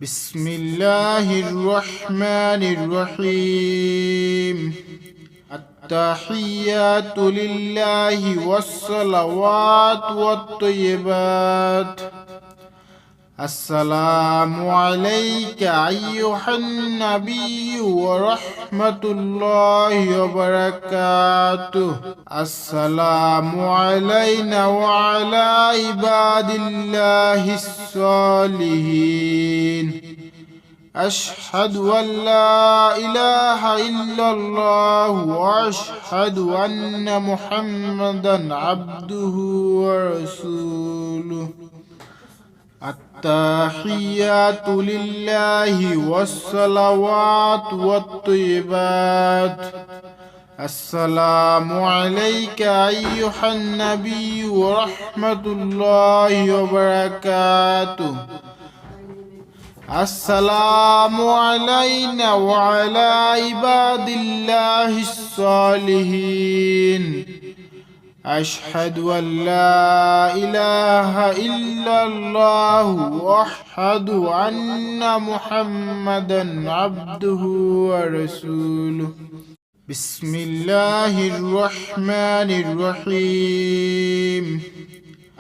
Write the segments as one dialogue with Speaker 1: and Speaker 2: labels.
Speaker 1: بسم الله الرحمن الرحيم. التحيات لله والصلوات والطيبات. السلام عليك أيها النبي ورحمة الله وبركاته. السلام علينا وعلى عباد الله الصالحين. أشهد أن لا إله إلا الله وأشهد أن محمدا عبده ورسوله. التحيات لله والصلوات والطيبات. السلام عليك أيها النبي ورحمة الله وبركاته. السلام علينا وعلى عباد الله الصالحين. أشهد أن لا إله إلا الله وأشهد أن محمدا عبده ورسوله. بسم الله الرحمن الرحيم.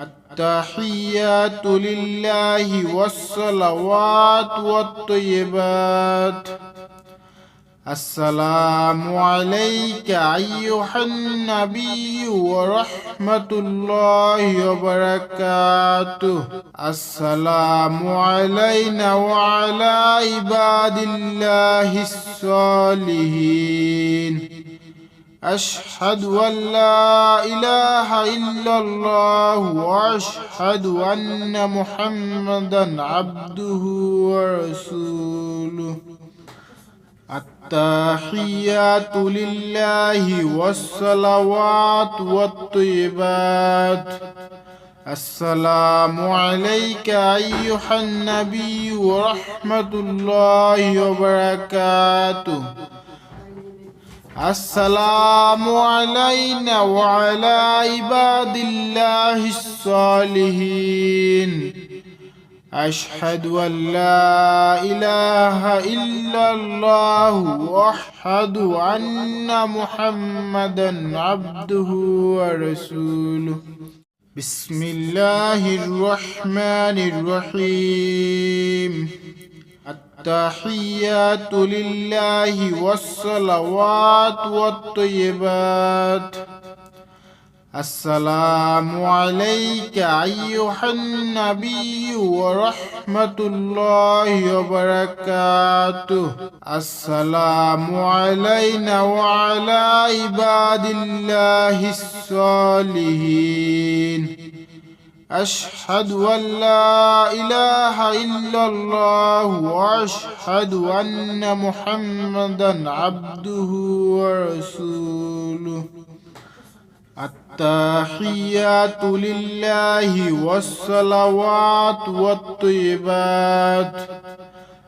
Speaker 1: التحيات لله والصلوات والطيبات. السلام عليك أيها النبي ورحمة الله وبركاته. السلام علينا وعلى عباد الله الصالحين. أشهد أن لا إله إلا الله وأشهد أن محمدا عبده ورسوله. التحيات لله والصلوات والطيبات. السلام عليك أيها النبي ورحمة الله وبركاته. السلام علينا وعلى عباد الله الصالحين. أشهد أن لا إله إلا الله وأشهد أن محمدا عبده ورسوله. بسم الله الرحمن الرحيم. التحيات لله والصلوات والطيبات. السلام عليك أيها النبي ورحمة الله وبركاته. السلام علينا وعلى عباد الله الصالحين. أشهد أن لا إله إلا الله وأشهد أن محمدا عبده ورسوله. التحيات لله والصلوات والطيبات.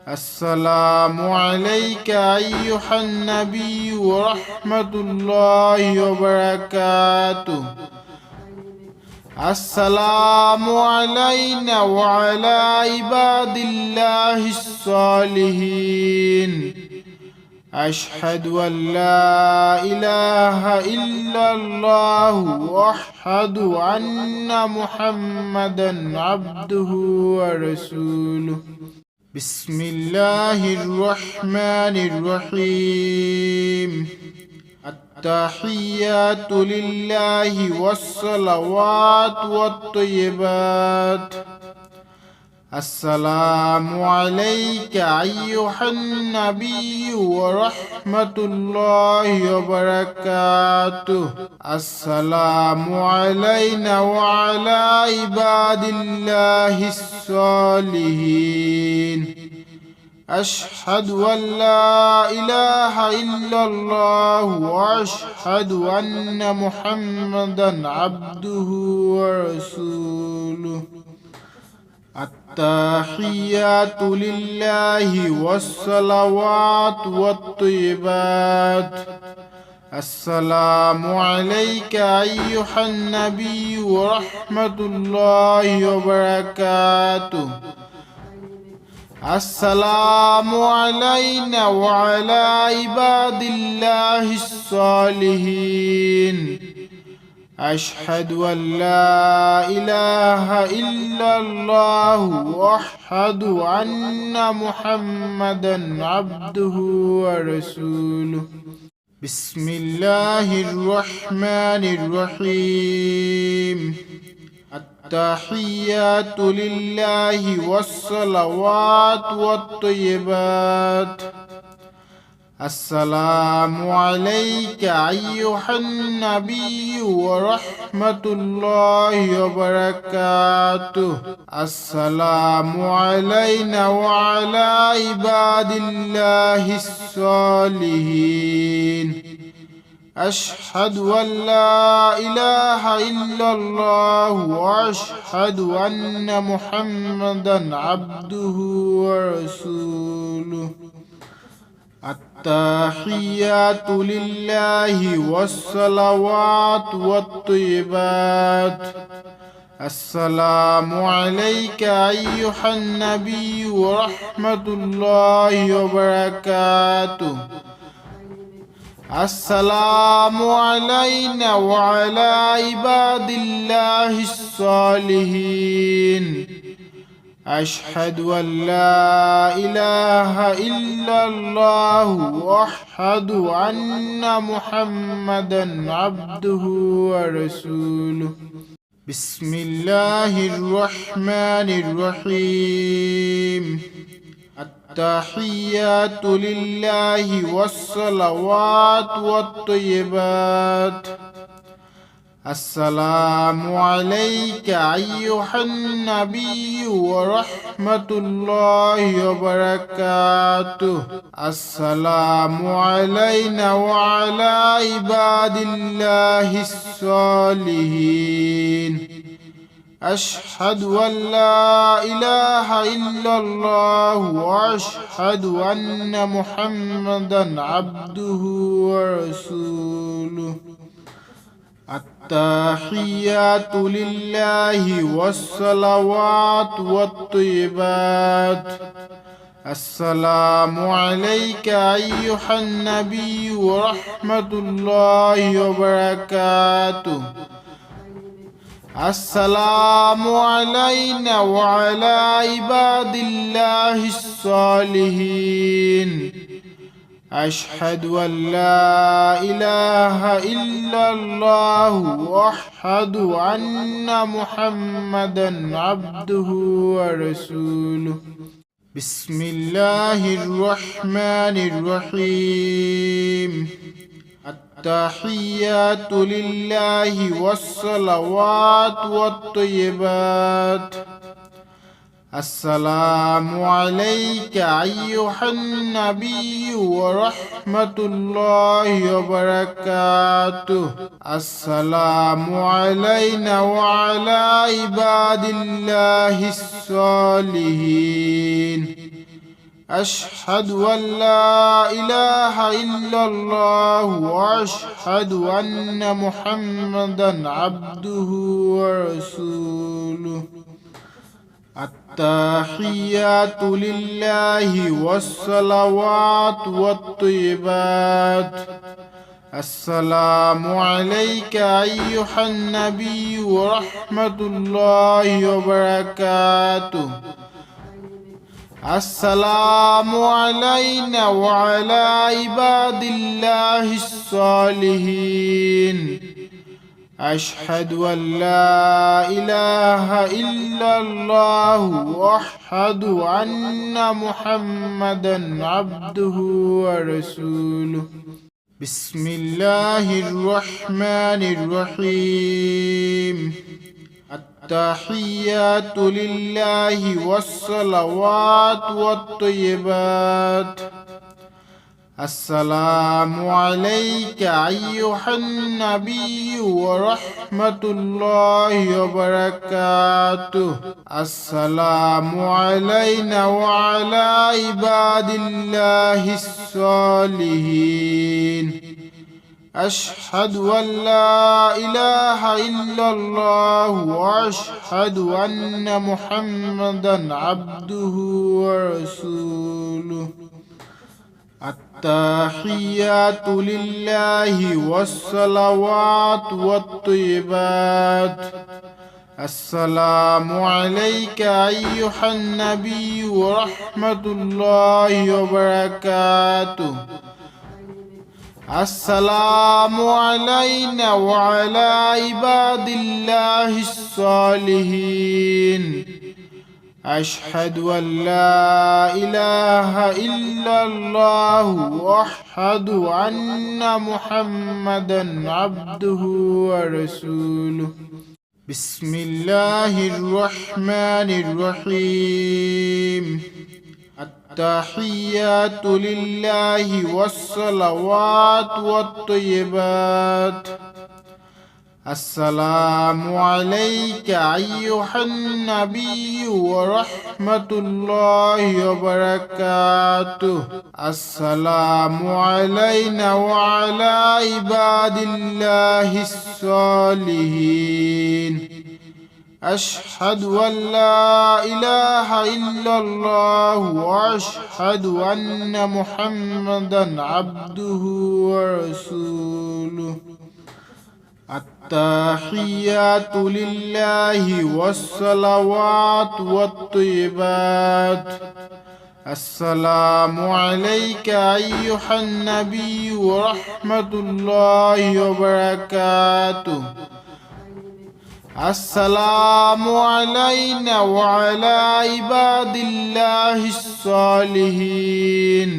Speaker 1: السلام عليك أيها النبي ورحمة الله وبركاته. السلام علينا وعلى عباد الله الصالحين. أشهد أن لا إله إلا الله وأشهد أن محمدا عبده ورسوله. بسم الله الرحمن الرحيم. التحيات لله والصلوات والطيبات. السلام عليك أيها النبي ورحمة الله وبركاته. السلام علينا وعلى عباد الله الصالحين. أشهد أن لا إله إلا الله وأشهد أن محمدا عبده ورسوله. التحيات لله والصلوات والطيبات. السلام عليك أيها النبي ورحمة الله وبركاته. السلام علينا وعلى عباد الله الصالحين أشهد أن لا إله إلا الله وأشهد أن محمدا عبده ورسوله بسم الله الرحمن الرحيم التحيات لله والصلوات والطيبات السلام عليك أيها النبي ورحمة الله وبركاته السلام علينا وعلى عباد الله الصالحين أشهد أن لا إله إلا الله وأشهد أن محمدا عبده ورسوله التحيات لله والصلوات والطيبات السلام عليك أيها النبي ورحمة الله وبركاته السلام علينا وعلى عباد الله الصالحين أشهد أن لا إله إلا الله وأشهد أن محمدا عبده ورسوله بسم الله الرحمن الرحيم التحيات لله والصلوات والطيبات السلام عليك أيها النبي ورحمة الله وبركاته السلام علينا وعلى عباد الله الصالحين أشهد أن لا إله إلا الله وأشهد أن محمدا عبده ورسوله التحيات لله والصلوات والطيبات السلام عليك أيها النبي ورحمة الله وبركاته السلام علينا وعلى عباد الله الصالحين أشهد أن لا إله إلا الله وأشهد أن محمدا عبده ورسوله بسم الله الرحمن الرحيم التحيات لله والصلوات والطيبات السلام عليك أيها النبي ورحمة الله وبركاته السلام علينا وعلى عباد الله الصالحين أشهد أن لا إله إلا الله وأشهد أن محمدا عبده ورسوله التحيات لله والصلوات والطيبات السلام عليك أيها النبي ورحمة الله وبركاته السلام علينا وعلى عباد الله الصالحين أشهد أن لا إله إلا الله وأشهد أن محمدا عبده ورسوله بسم الله الرحمن الرحيم التحيات لله والصلوات والطيبات السلام عليك أيها النبي ورحمة الله وبركاته السلام علينا وعلى عباد الله الصالحين أشهد أن لا إله إلا الله وأشهد أن محمدا عبده ورسوله. التحيات لله والصلوات والطيبات. السلام عليك أيها النبي ورحمة الله وبركاته. السلام علينا وعلى عباد الله الصالحين. أشهد أن لا إله إلا الله وأشهد أن محمدا عبده ورسوله. بسم الله الرحمن الرحيم. التحيات لله والصلوات والطيبات. السلام عليك أيها النبي ورحمة الله وبركاته. السلام علينا وعلى عباد الله الصالحين. أشهد أن لا إله إلا الله وأشهد أن محمدا عبده ورسوله. التحيات لله والصلوات والطيبات. السلام عليك أيها النبي ورحمة الله وبركاته. السلام علينا وعلى عباد الله الصالحين.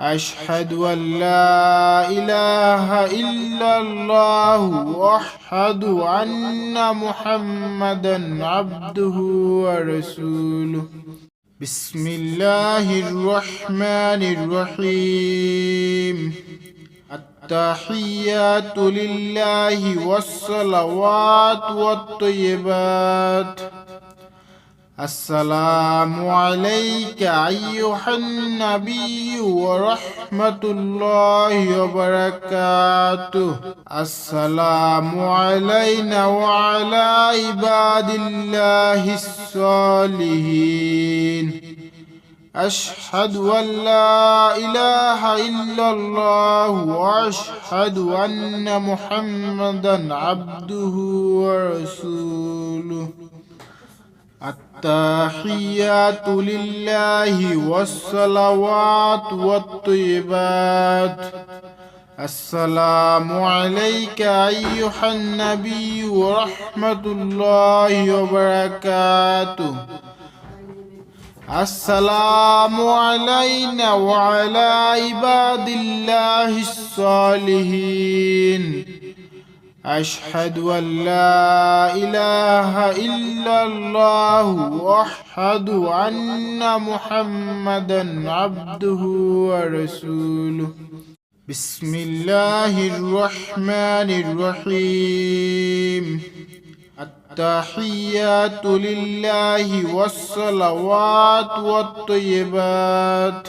Speaker 1: أشهد أن لا إله إلا الله وأشهد أن محمدا عبده ورسوله. بسم الله الرحمن الرحيم. التحيات لله والصلوات والطيبات. السلام عليك أيها النبي ورحمة الله وبركاته. السلام علينا وعلى عباد الله الصالحين. أشهد أن لا إله إلا الله وأشهد أن محمدا عبده ورسوله. التحيات لله والصلوات والطيبات. السلام عليك أيها النبي ورحمة الله وبركاته. السلام علينا وعلى عباد الله الصالحين. أشهد أن لا إله إلا الله وأشهد أن محمدا عبده ورسوله. بسم الله الرحمن الرحيم. التحيات لله والصلوات والطيبات.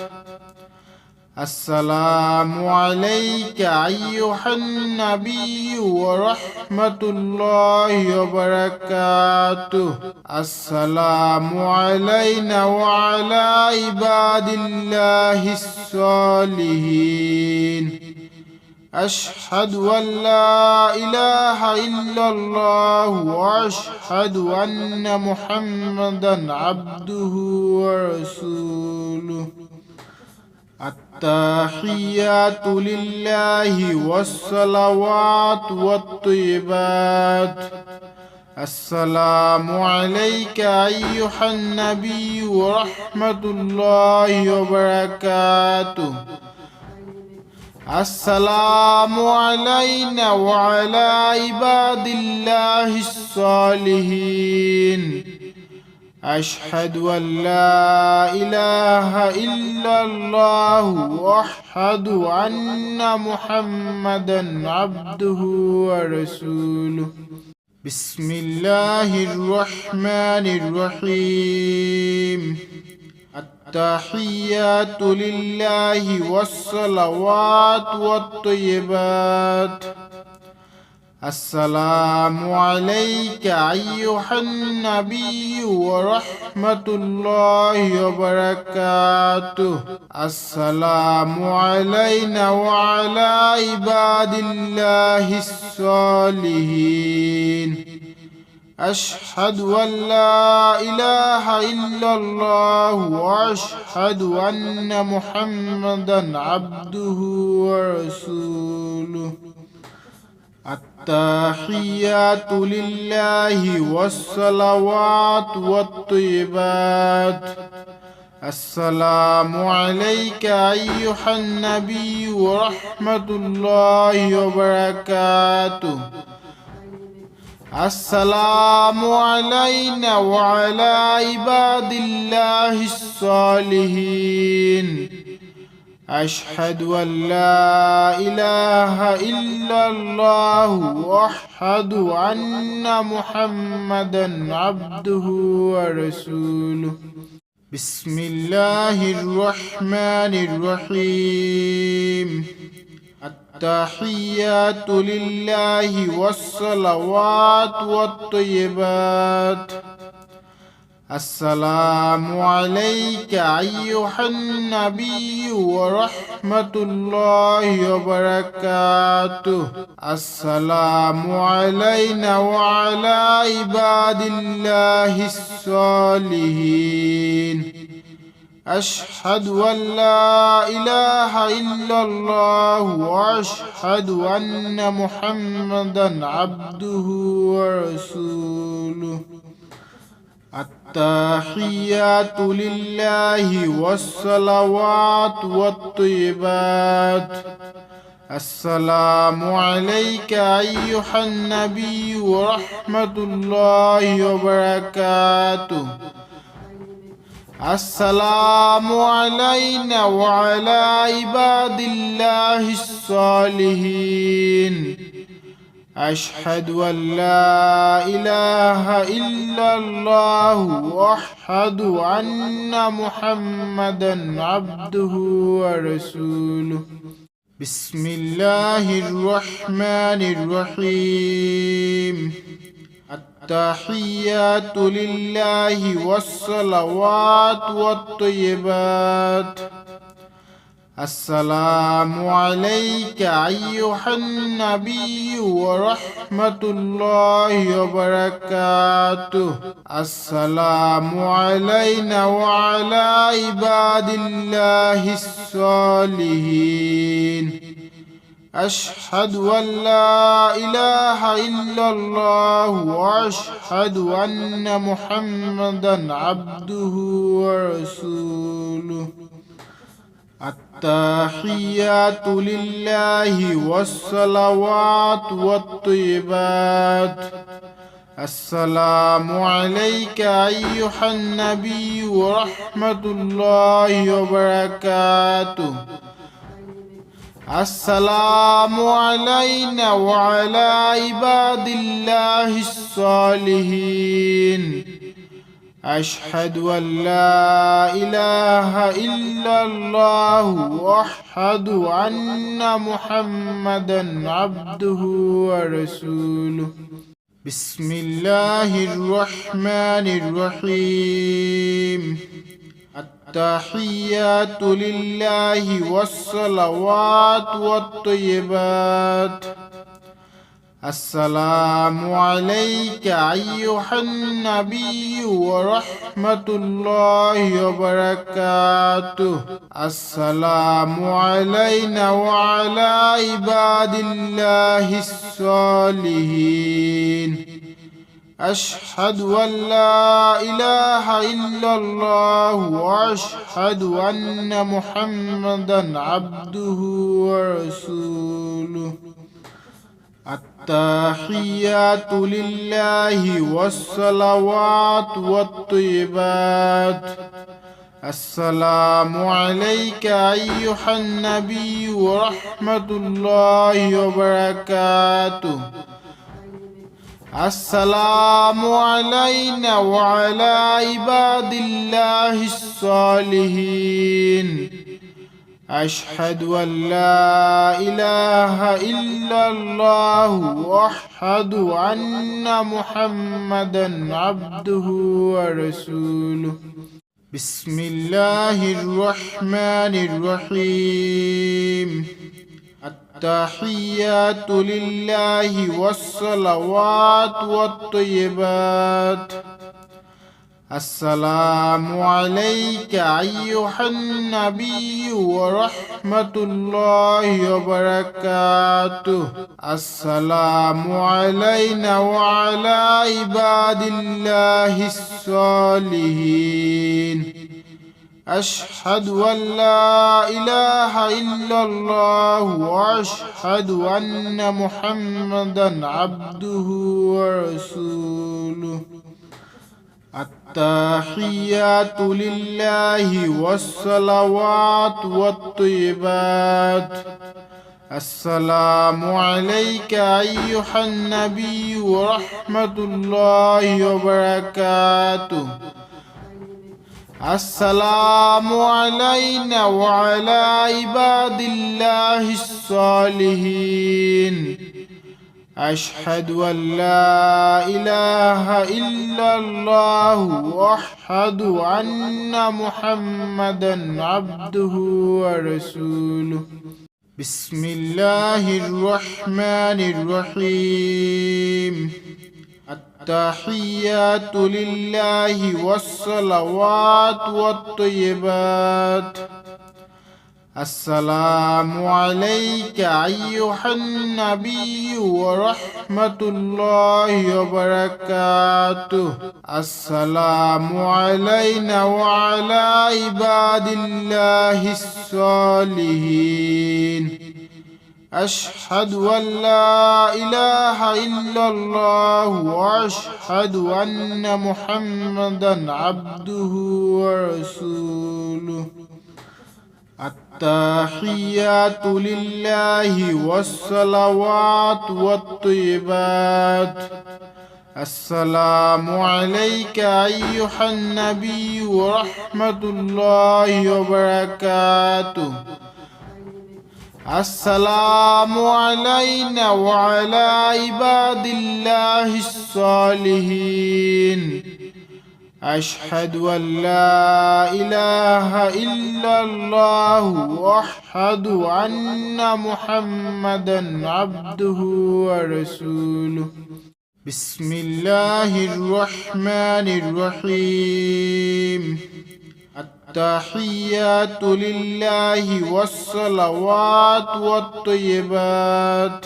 Speaker 1: السلام عليك أيها النبي ورحمة الله وبركاته. السلام علينا وعلى عباد الله الصالحين. أشهد أن لا إله إلا الله وأشهد أن محمدا عبده ورسوله. التحيات لله والصلوات والطيبات. السلام عليك أيها النبي ورحمة الله وبركاته. السلام علينا وعلى عباد الله الصالحين. أشهد أن لا إله إلا الله وأشهد أن محمدا عبده ورسوله. بسم الله الرحمن الرحيم. التحيات لله والصلوات والطيبات. السلام عليك أيها النبي ورحمة الله وبركاته. السلام علينا وعلى عباد الله الصالحين. أشهد أن لا إله إلا الله وأشهد أن محمدا عبده ورسوله. التحيات لله والصلوات والطيبات. السلام عليك أيها النبي ورحمة الله وبركاته. السلام علينا وعلى عباد الله الصالحين. أشهد أن لا إله إلا الله وأشهد أن محمدا عبده ورسوله. بسم الله الرحمن الرحيم. التحيات لله والصلوات والطيبات. السلام عليك أيها النبي ورحمة الله وبركاته. السلام علينا وعلى عباد الله الصالحين. أشهد أن لا إله إلا الله وأشهد أن محمدا عبده ورسوله. التحيات لله والصلوات والطيبات. السلام عليك أيها النبي ورحمة الله وبركاته. السلام علينا وعلى عباد الله الصالحين. أشهد أن لا إله إلا الله وأشهد أن محمدا عبده ورسوله. بسم الله الرحمن الرحيم. التحيات لله والصلوات والطيبات. السلام عليك أيها النبي ورحمة الله وبركاته. السلام علينا وعلى عباد الله الصالحين. أشهد أن لا إله إلا الله وأشهد أن محمدا عبده ورسوله. التحيات لله والصلوات والطيبات. السلام عليك أيها النبي ورحمة الله وبركاته. السلام علينا وعلى عباد الله الصالحين. أشهد أن لا إله إلا الله وأشهد أن محمدا عبده ورسوله. بسم الله الرحمن الرحيم. التحيات لله والصلوات والطيبات. السلام عليك أيها النبي ورحمة الله وبركاته. السلام علينا وعلى عباد الله الصالحين. أشهد أن لا إله إلا الله وأشهد أن محمدا عبده ورسوله. التحيات لله والصلوات والطيبات. السلام عليك أيها النبي ورحمة الله وبركاته. السلام علينا وعلى عباد الله الصالحين أشهد أن لا إله إلا الله وأشهد أن محمدا عبده ورسوله بسم الله الرحمن الرحيم التحيات لله والصلوات والطيبات السلام عليك أيها النبي ورحمة الله وبركاته السلام علينا وعلى عباد الله الصالحين أشهد أن لا إله إلا الله وأشهد أن محمدا عبده ورسوله التحيات لله والصلوات والطيبات السلام عليك أيها النبي ورحمة الله وبركاته السلام علينا وعلى عباد الله الصالحين أشهد أن لا إله إلا الله وأشهد أن محمدا عبده ورسوله بسم الله الرحمن الرحيم التحيات لله والصلوات والطيبات السلام عليك أيها النبي ورحمة الله وبركاته السلام علينا وعلى عباد الله الصالحين أشهد أن لا إله إلا الله وأشهد أن محمدا عبده ورسوله التحيات لله والصلوات والطيبات السلام عليك أيها النبي ورحمة الله وبركاته السلام علينا وعلى عباد الله الصالحين أشهد أن لا إله إلا الله وأشهد أن محمدا عبده ورسوله بسم الله الرحمن الرحيم التحيات لله والصلوات والطيبات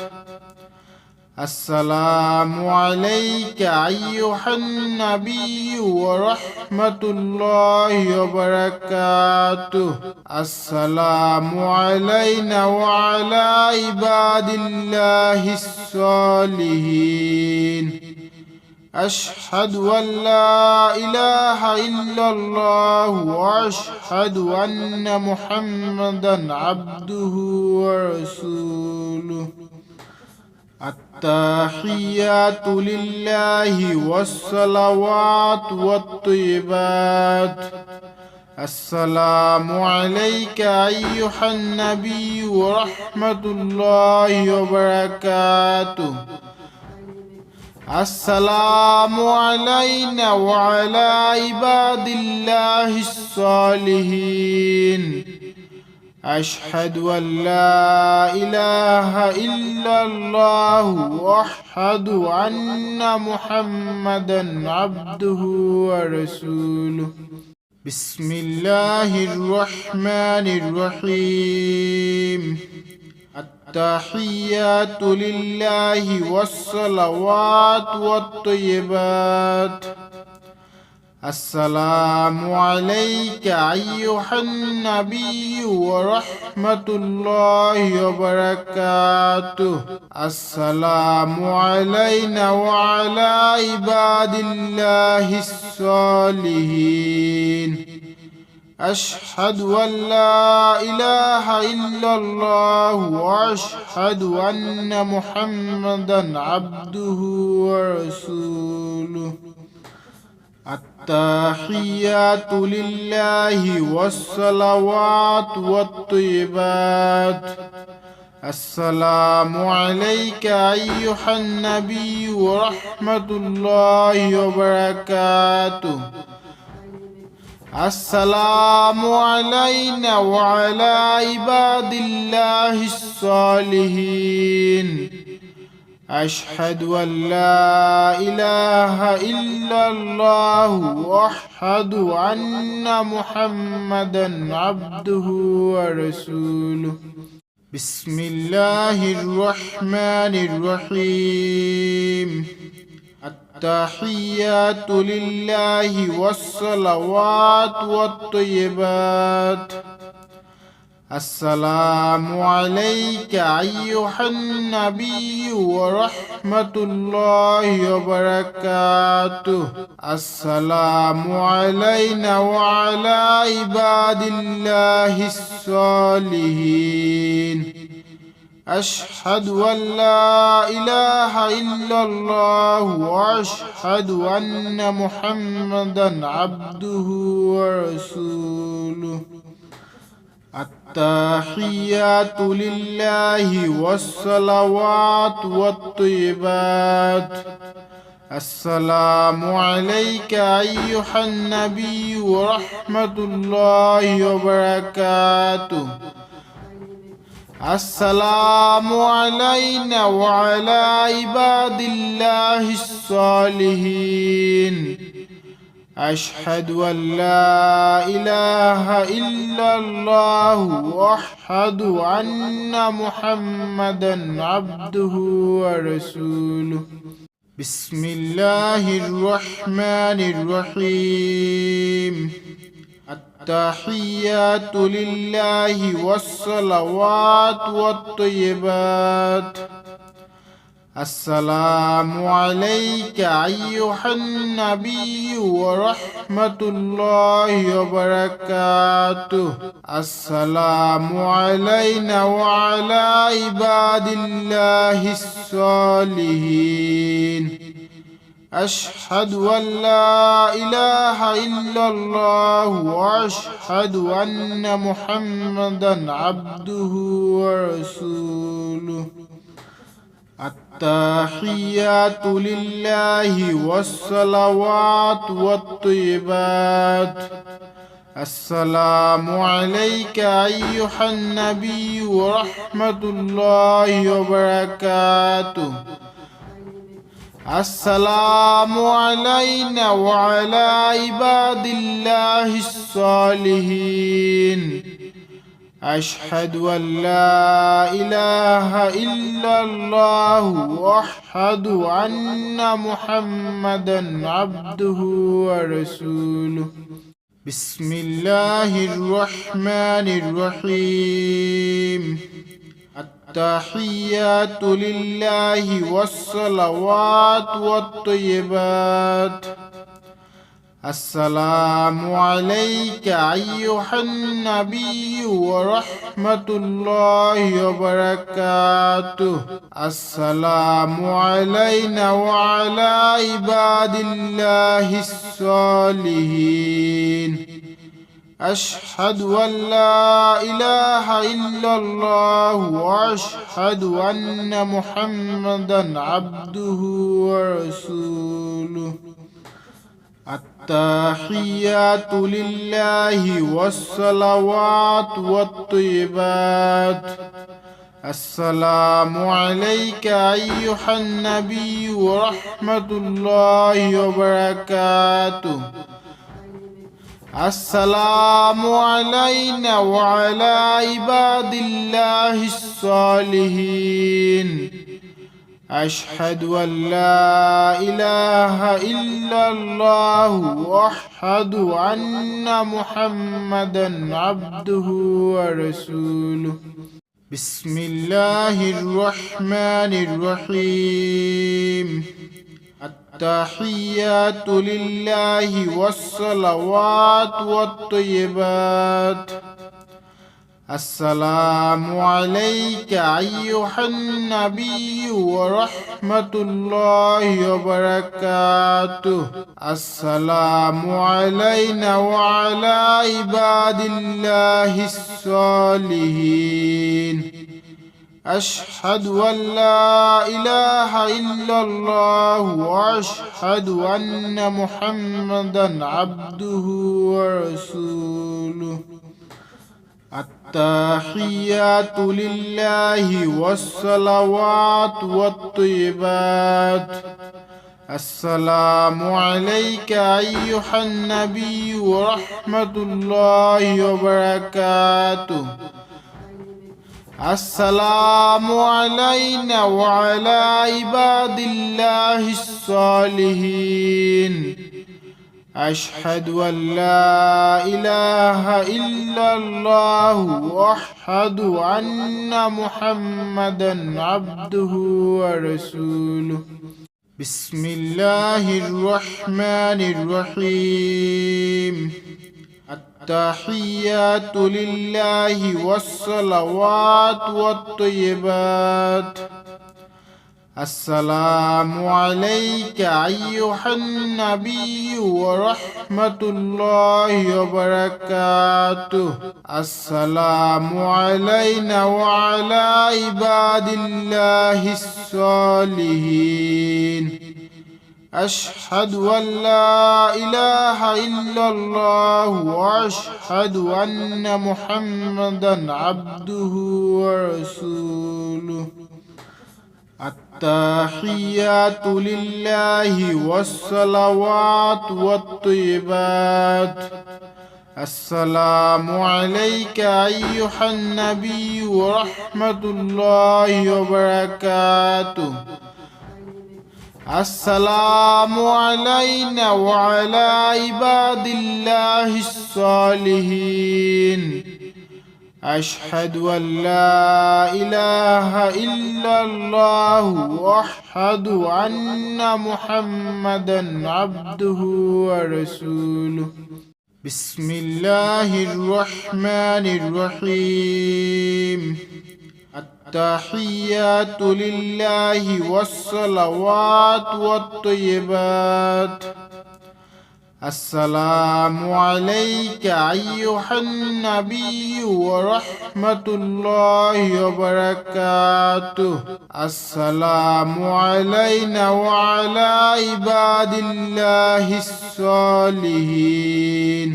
Speaker 1: السلام عليك أيها النبي ورحمة الله وبركاته السلام علينا وعلى عباد الله الصالحين أشهد أن لا إله إلا الله وأشهد أن محمدا عبده ورسوله التحيات لله والصلوات والطيبات السلام عليك أيها النبي ورحمة الله وبركاته السلام علينا وعلى عباد الله الصالحين أشهد أن لا إله إلا الله وأشهد أن محمدا عبده ورسوله بسم الله الرحمن الرحيم التحيات لله والصلوات والطيبات السلام عليك أيها النبي ورحمة الله وبركاته السلام علينا وعلى عباد الله الصالحين أشهد أن لا إله إلا الله وأشهد أن محمدا عبده ورسوله. التحيات لله والصلوات والطيبات. السلام عليك أيها النبي ورحمة الله وبركاته. السلام علينا وعلى عباد الله الصالحين. أشهد أن لا إله إلا الله وأشهد أن محمدا عبده ورسوله. بسم الله الرحمن الرحيم. التحيات لله والصلوات والطيبات. السلام عليك أيها النبي ورحمة الله وبركاته. السلام علينا وعلى عباد الله الصالحين. أشهد أن لا إله إلا الله وأشهد أن محمدا عبده ورسوله. التحيات لله والصلوات والطيبات. السلام عليك أيها النبي ورحمة الله وبركاته. السلام علينا وعلى عباد الله الصالحين. أشهد أن لا إله إلا الله وأشهد أن محمدا عبده ورسوله. بسم الله الرحمن الرحيم. التحيات لله والصلوات والطيبات. السلام عليك أيها النبي ورحمة الله وبركاته. السلام علينا وعلى عباد الله الصالحين. أشهد أن لا إله إلا الله وأشهد أن محمدا عبده ورسوله. التحيات لله والصلوات والطيبات. السلام عليك أيها النبي ورحمة الله وبركاته. السلام علينا وعلى عباد الله الصالحين. أشهد أن لا إله إلا الله وأشهد أن محمدا عبده ورسوله. بسم الله الرحمن الرحيم. التحيات لله والصلوات والطيبات. السلام عليك أيها النبي ورحمة الله وبركاته. السلام علينا وعلى عباد الله الصالحين. أشهد أن لا إله إلا الله وأشهد أن محمدا عبده ورسوله. التحيات لله والصلوات والطيبات. السلام عليك أيها النبي ورحمة الله وبركاته. السلام علينا وعلى عباد الله الصالحين. أشهد أن لا إله إلا الله وأشهد أن محمدا عبده ورسوله. بسم الله الرحمن الرحيم. التحيات لله والصلوات والطيبات. السلام عليك أيها النبي ورحمة الله وبركاته. السلام علينا وعلى عباد الله الصالحين. أشهد أن لا إله إلا الله وأشهد أن محمدا عبده ورسوله. التحيات لله والصلوات والطيبات. السلام عليك أيها النبي ورحمة الله وبركاته. السلام علينا وعلى عباد الله الصالحين. أشهد أن لا إله إلا الله وأشهد أن محمدا عبده ورسوله. بسم الله الرحمن الرحيم. التحيات لله والصلوات والطيبات. السلام عليك أيها النبي ورحمة الله وبركاته. السلام علينا وعلى عباد الله الصالحين. أشهد أن لا إله إلا الله وأشهد أن محمدا عبده ورسوله. التحيات لله والصلوات والطيبات. السلام عليك أيها النبي ورحمة الله وبركاته. السلام علينا وعلى عباد الله الصالحين. أشهد أن لا إله إلا الله وأشهد أن محمدا عبده ورسوله. بسم الله الرحمن الرحيم. التحيات لله والصلوات والطيبات. السلام عليك أيها النبي ورحمة الله وبركاته. السلام علينا وعلى عباد الله الصالحين.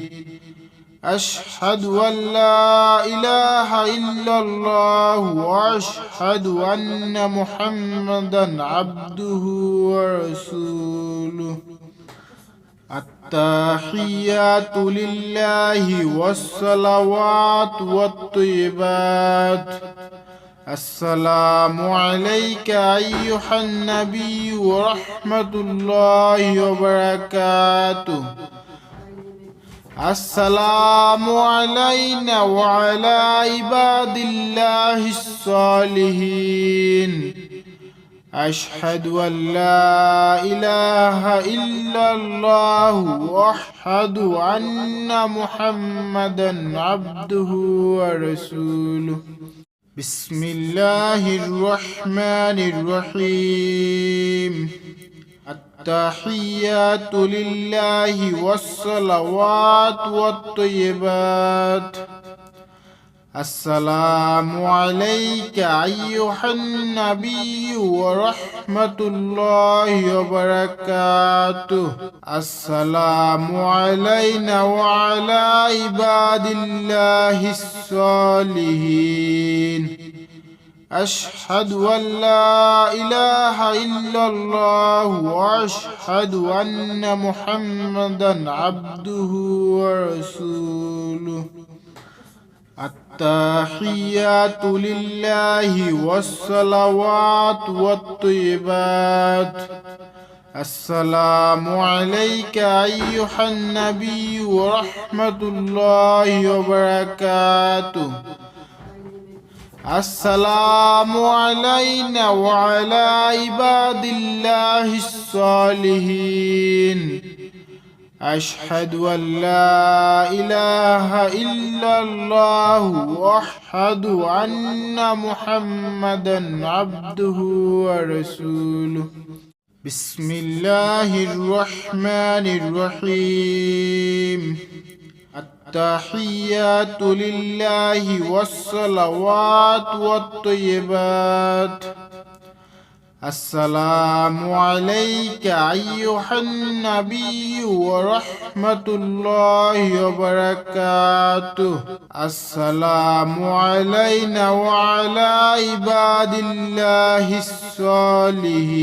Speaker 1: أشهد أن لا إله إلا الله وأشهد أن محمدا عبده ورسوله. التحيات لله والصلوات والطيبات. السلام عليك أيها النبي ورحمة الله وبركاته. السلام علينا وعلى عباد الله الصالحين. أشهد أن لا إله إلا الله وأشهد أن محمدا عبده ورسوله. بسم الله الرحمن الرحيم. التحيات لله والصلوات والطيبات. السلام عليك أيها النبي ورحمة الله وبركاته. السلام علينا وعلى عباد الله الصالحين. أشهد أن لا إله إلا الله وأشهد أن محمدا عبده ورسوله. التحيات لله والصلوات والطيبات. السلام عليك أيها النبي ورحمة الله وبركاته. السلام علينا وعلى عباد الله الصالحين أشهد أن لا إله إلا الله وأشهد أن محمدا عبده ورسوله بسم الله الرحمن الرحيم التحيات لله والصلوات والطيبات السلام عليك أيها النبي ورحمة الله وبركاته السلام علينا وعلى عباد الله الصالحين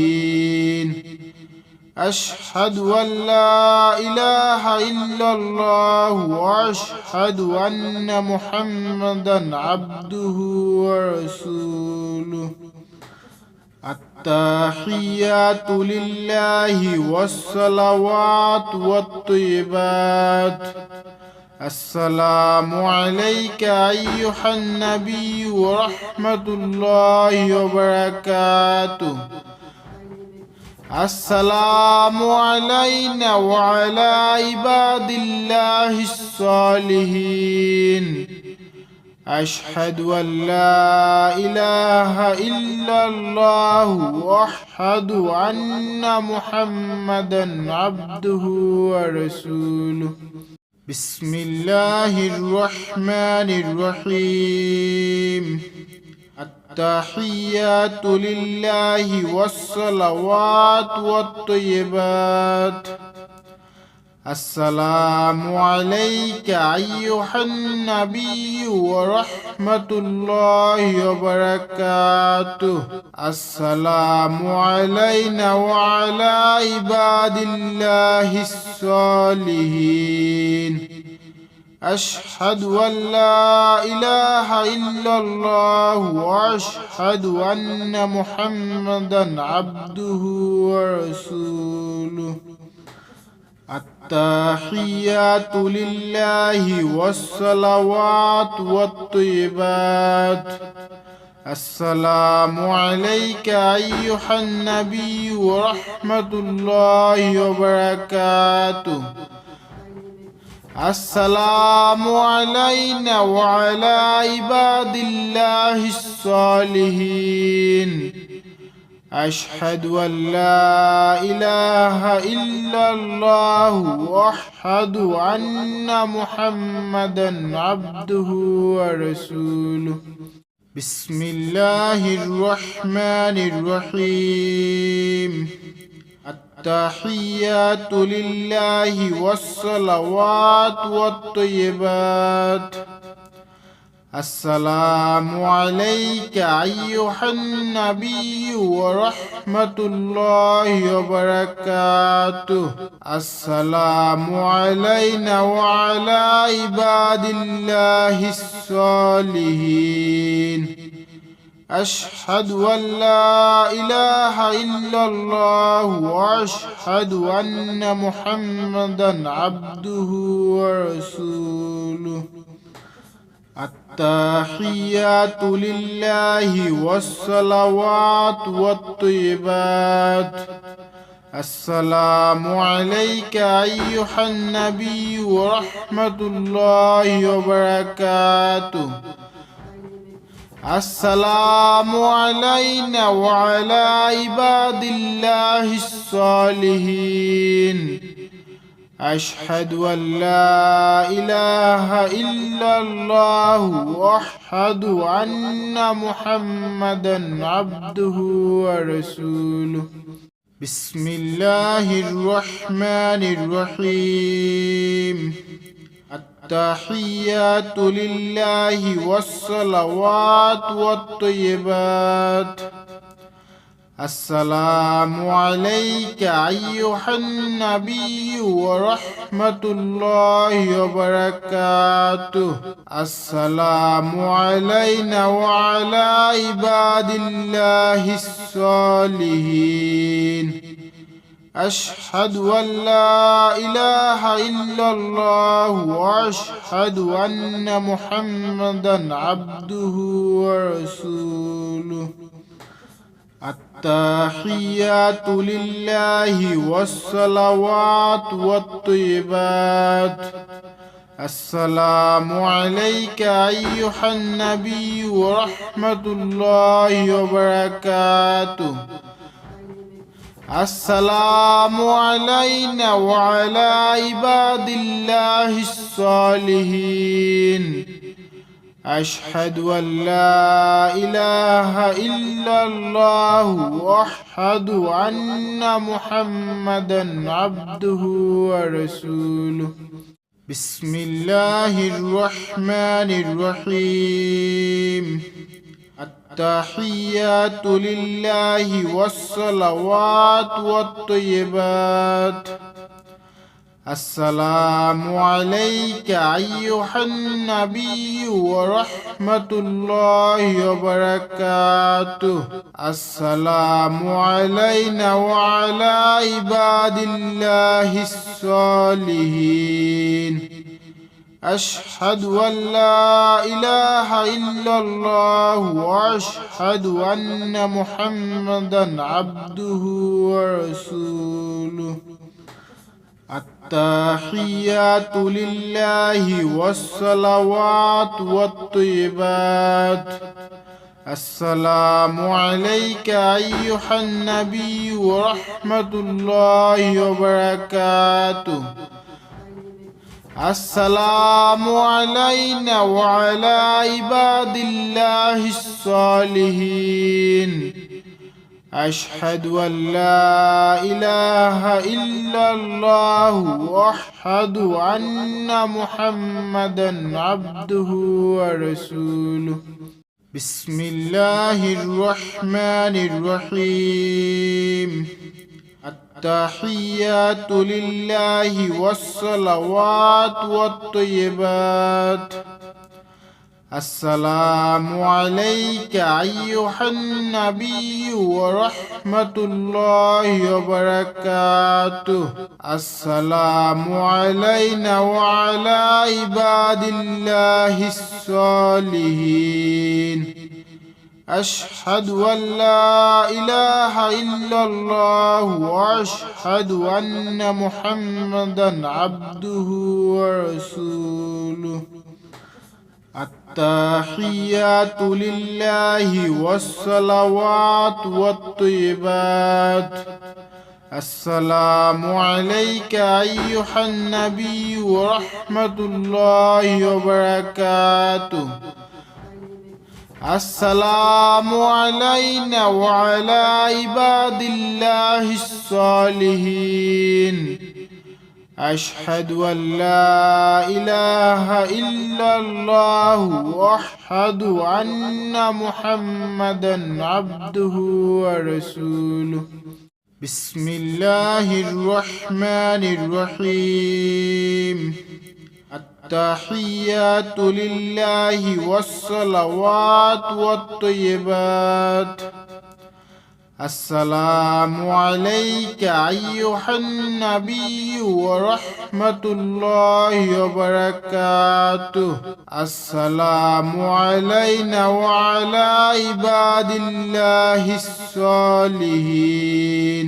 Speaker 1: أشهد أن لا إله إلا الله وأشهد أن محمدا عبده ورسوله التحيات لله والصلوات والطيبات السلام عليك أيها النبي ورحمة الله وبركاته السلام علينا وعلى عباد الله الصالحين أشهد أن لا إله إلا الله وأشهد أن محمدا عبده ورسوله بسم الله الرحمن الرحيم التحيات لله والصلوات والطيبات السلام عليك أيها النبي ورحمة الله وبركاته السلام علينا وعلى عباد الله الصالحين أشهد أن لا إله إلا الله وأشهد أن محمدا عبده ورسوله التحيات لله والصلوات والطيبات السلام عليك أيها النبي ورحمة الله وبركاته السلام علينا وعلى عباد الله الصالحين أشهد أن لا إله إلا الله وأشهد أن محمدا عبده ورسوله بسم الله الرحمن الرحيم التحيات لله والصلوات والطيبات السلام عليك أيها النبي ورحمة الله وبركاته السلام علينا وعلى عباد الله الصالحين أشهد أن لا إله إلا الله وأشهد أن محمدا عبده ورسوله التحيات لله والصلوات والطيبات السلام عليك أيها النبي ورحمة الله وبركاته السلام علينا وعلى عباد الله الصالحين أشهد أن لا إله إلا الله وأشهد أن محمدا عبده ورسوله بسم الله الرحمن الرحيم التحيات لله والصلوات والطيبات السلام عليك أيها النبي ورحمة الله وبركاته السلام علينا وعلى عباد الله الصالحين أشهد أن لا إله إلا الله وأشهد أن محمدا عبده ورسوله. التحيات لله والصلوات والطيبات. السلام عليك أيها النبي ورحمة الله وبركاته. السلام علينا وعلى عباد الله الصالحين. أشهد أن لا إله إلا الله وأشهد أن محمدا عبده ورسوله. بسم الله الرحمن الرحيم. التحيات لله والصلوات والطيبات. السلام عليك أيها النبي ورحمة الله وبركاته. السلام علينا وعلى عباد الله الصالحين. أشهد أن لا إله إلا الله وأشهد أن محمدا عبده ورسوله. التحيات لله والصلوات والطيبات. السلام عليك أيها النبي ورحمة الله وبركاته. السلام علينا وعلى عباد الله الصالحين. أشهد أن لا إله إلا الله وأشهد أن محمدا عبده ورسوله. بسم الله الرحمن الرحيم. التحيات لله والصلوات والطيبات. السلام عليك أيها النبي ورحمة الله وبركاته. السلام علينا وعلى عباد الله الصالحين. أشهد أن لا إله إلا الله وأشهد أن محمدا عبده ورسوله. التحيات لله والصلوات والطيبات. السلام عليك أيها النبي ورحمة الله وبركاته. السلام علينا وعلى عباد الله الصالحين. أشهد أن لا إله إلا الله وأشهد أن محمدا عبده ورسوله. بسم الله الرحمن الرحيم. التحيات لله والصلوات والطيبات. السلام عليك أيها النبي ورحمة الله وبركاته. السلام علينا وعلى عباد الله الصالحين.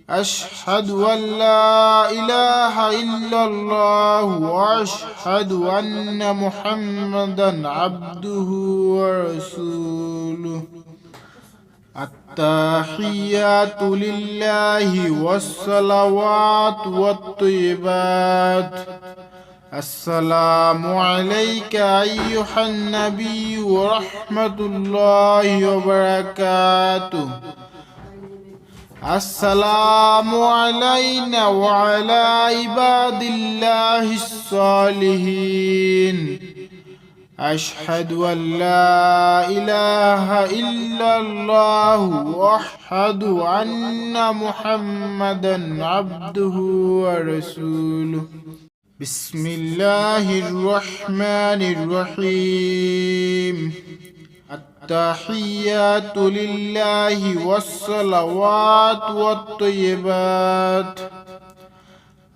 Speaker 1: أشهد أن لا إله إلا الله وأشهد أن محمدا عبده ورسوله. التحيات لله والصلوات والطيبات. السلام عليك أيها النبي ورحمة الله وبركاته. السلام علينا وعلى عباد الله الصالحين. أشهد أن لا إله إلا الله وأشهد أن محمدا عبده ورسوله. بسم الله الرحمن الرحيم. التحيات لله والصلوات والطيبات.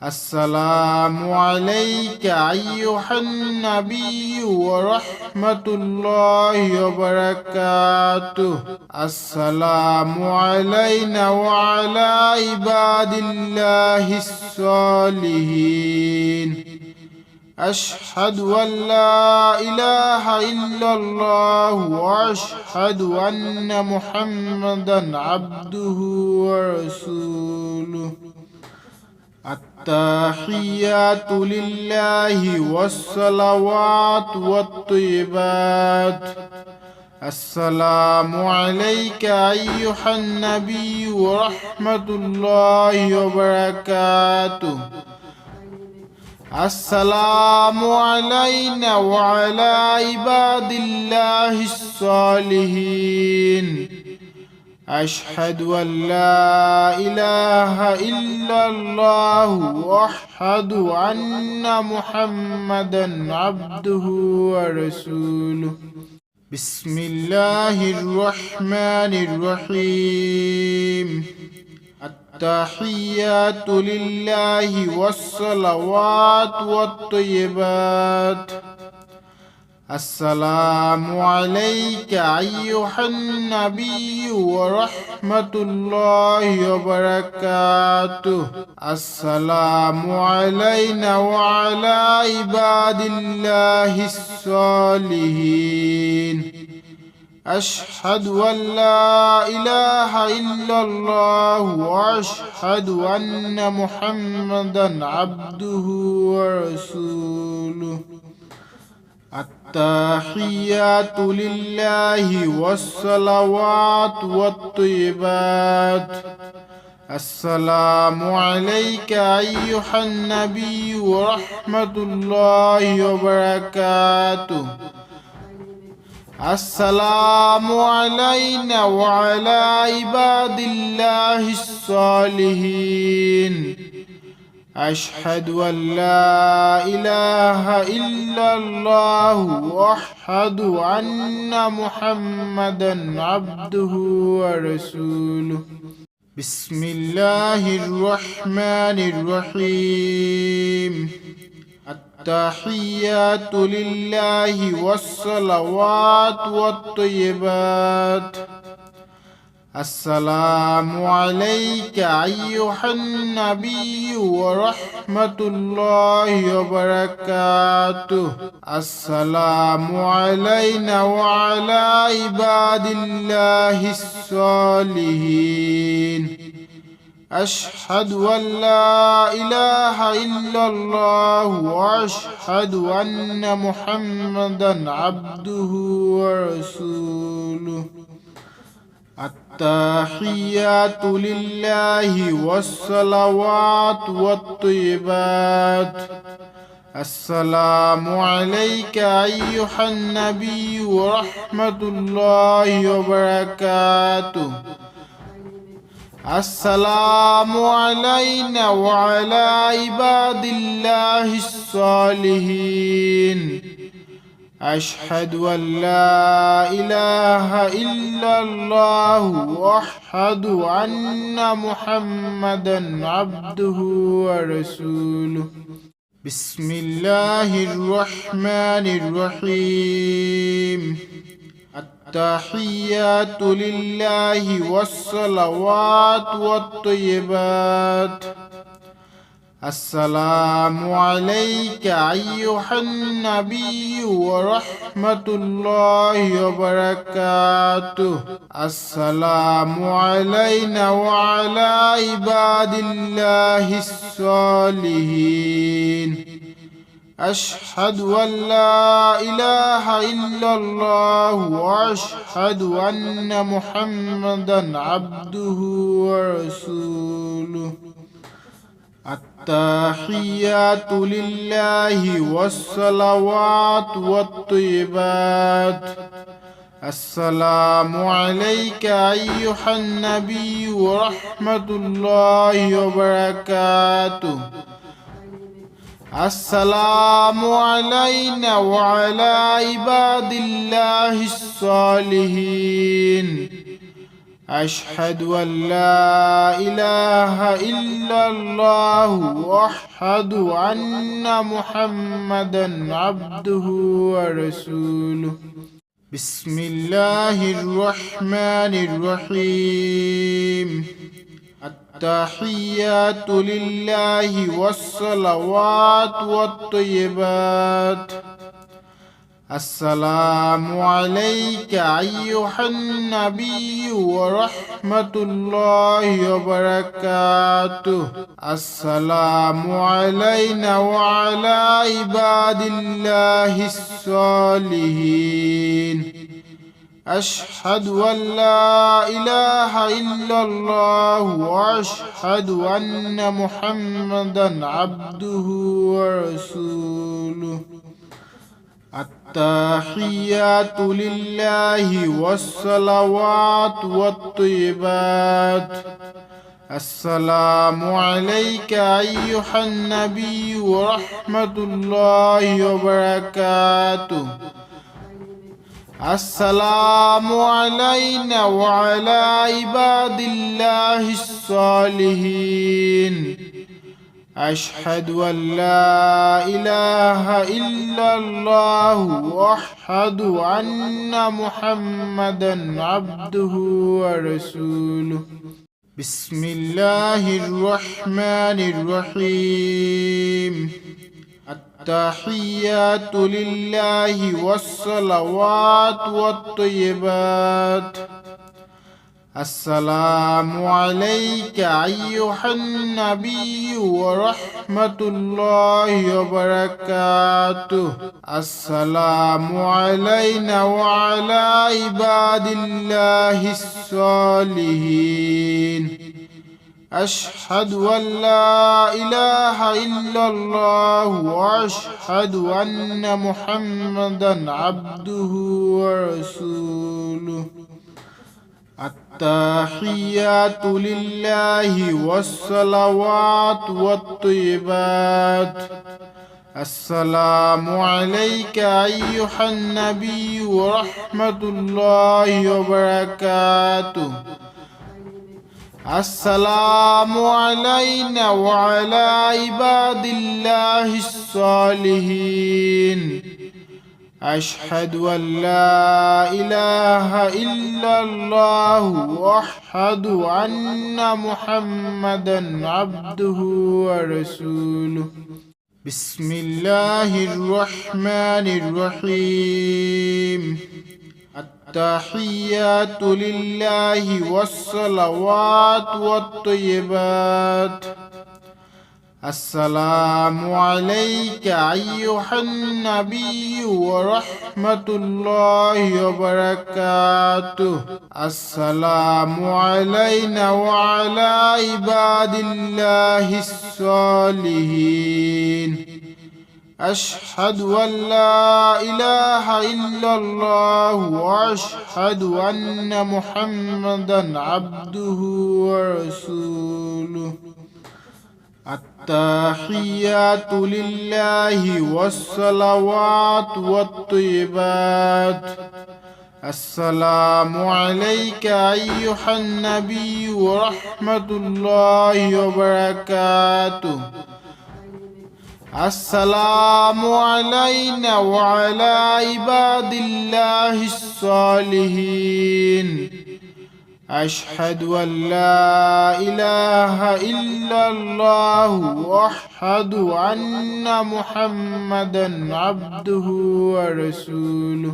Speaker 1: السلام عليك أيها النبي ورحمة الله وبركاته. السلام علينا وعلى عباد الله الصالحين. أشهد أن لا إله إلا الله وأشهد أن محمدا عبده ورسوله. التحيات لله والصلوات والطيبات. السلام عليك أيها النبي ورحمة الله وبركاته. السلام علينا وعلى عباد الله الصالحين. أشهد أن لا إله إلا الله وأشهد أن محمدا عبده ورسوله. بسم الله الرحمن الرحيم. التحيات لله والصلوات والطيبات. السلام عليك أيها النبي ورحمة الله وبركاته. السلام علينا وعلى عباد الله الصالحين. أشهد أن لا إله إلا الله وأشهد أن محمدا عبده ورسوله. التحيات لله والصلوات والطيبات. السلام عليك أيها النبي ورحمة الله وبركاته. السلام علينا وعلى عباد الله الصالحين. أشهد أن لا إله إلا الله وأشهد أن محمدا عبده ورسوله. بسم الله الرحمن الرحيم. التحيات لله والصلوات والطيبات. السلام عليك أيها النبي ورحمة الله وبركاته. السلام علينا وعلى عباد الله الصالحين. أشهد أن لا إله إلا الله وأشهد أن محمدا عبده ورسوله. التحيات لله والصلوات والطيبات. السلام عليك أيها النبي ورحمة الله وبركاته. السلام علينا وعلى عباد الله الصالحين. أشهد أن لا إله إلا الله وأشهد أن محمدا عبده ورسوله. بسم الله الرحمن الرحيم. التحيات لله والصلوات والطيبات. السلام عليك أيها النبي ورحمة الله وبركاته. السلام علينا وعلى عباد الله الصالحين. أشهد أن لا إله إلا الله وأشهد أن محمدا عبده ورسوله. التحيات لله والصلوات والطيبات. السلام عليك أيها النبي ورحمة الله وبركاته. السلام علينا وعلى عباد الله الصالحين أشهد أن لا إله إلا الله وأشهد أن محمدا عبده ورسوله بسم الله الرحمن الرحيم التحيات لله والصلوات والطيبات السلام عليك أيها النبي ورحمة الله وبركاته السلام علينا وعلى عباد الله الصالحين أشهد أن لا إله إلا الله وأشهد أن محمدا عبده ورسوله التحيات لله والصلوات والطيبات السلام عليك أيها النبي ورحمة الله وبركاته السلام علينا وعلى عباد الله الصالحين أشهد أن لا إله إلا الله وأشهد أن محمدا عبده ورسوله بسم الله الرحمن الرحيم التحيات لله والصلوات والطيبات السلام عليك أيها النبي ورحمة الله وبركاته السلام علينا وعلى عباد الله الصالحين أشهد أن لا إله إلا الله وأشهد أن محمدا عبده ورسوله التحيات لله والصلوات والطيبات السلام عليك أيها النبي ورحمة الله وبركاته السلام علينا وعلى عباد الله الصالحين أشهد أن لا إله إلا الله وأشهد أن محمدا عبده ورسوله بسم الله الرحمن الرحيم التحيات لله والصلوات والطيبات السلام عليك أيها النبي ورحمة الله وبركاته السلام علينا وعلى عباد الله الصالحين أشهد أن لا إله إلا الله وأشهد أن محمدا عبده ورسوله التحيات لله والصلوات والطيبات السلام عليك أيها النبي ورحمة الله وبركاته السلام علينا وعلى عباد الله الصالحين أشهد أن لا إله إلا الله وأشهد أن محمدا عبده ورسوله